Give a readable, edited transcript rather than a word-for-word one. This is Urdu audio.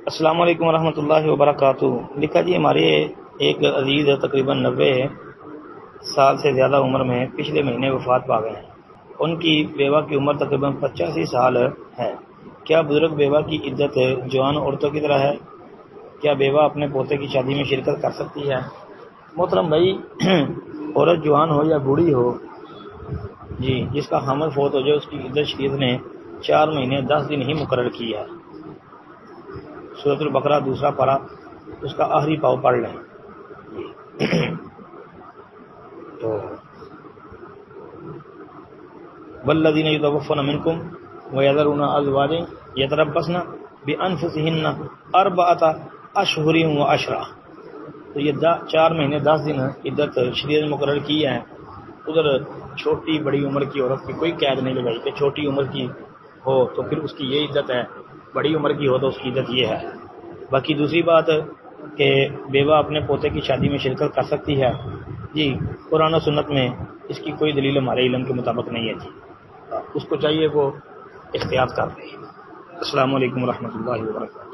السلام علیکم ورحمۃ اللہ وبرکاتہ۔ لکھا جی ہمارے ایک عزیز تقریباً 90 سال سے زیادہ عمر میں پچھلے مہینے وفات پا گئے ہیں۔ ان کی بیوہ کی عمر تقریباً 85 سال ہے۔ کیا بزرگ بیوہ کی عزت جوان عورتوں کی طرح ہے؟ کیا بیوہ اپنے پوتے کی شادی میں شرکت کر سکتی ہے؟ محترم بھائی، عورت جوان ہو یا بوڑھی ہو جی، جس کا حامل فوت ہو جائے اس کی عزت شریعت نے 4 مہینے 10 دن ہی مقرر کی ہے۔ سورۃ البقرہ 2 پارہ اس کا آخری پاؤ پڑھ لیں۔ تو والذین یتوفون منکم ویذرون ازواجا یتربصن بانفسہن 4 اشہر وعشرہ، تو یہ 4 مہینے 10 دن عدت شریعت نے مقرر کی ہے۔ ادھر چھوٹی بڑی عمر کی عورت کی کوئی قید نہیں لگائی کہ چھوٹی عمر کی ہو تو پھر اس کی یہ عزت ہے، بڑی عمر کی ہو تو اس کی عزت یہ ہے۔ باقی دوسری بات کہ بیوہ اپنے پوتے کی شادی میں شرکت کر سکتی ہے، جی قرآن و سنت میں اس کی کوئی دلیل ہمارے علم کے مطابق نہیں ہے جی، اس کو چاہیے وہ احتیاط کر لے۔ السلام علیکم ورحمۃ اللہ وبرکاتہ۔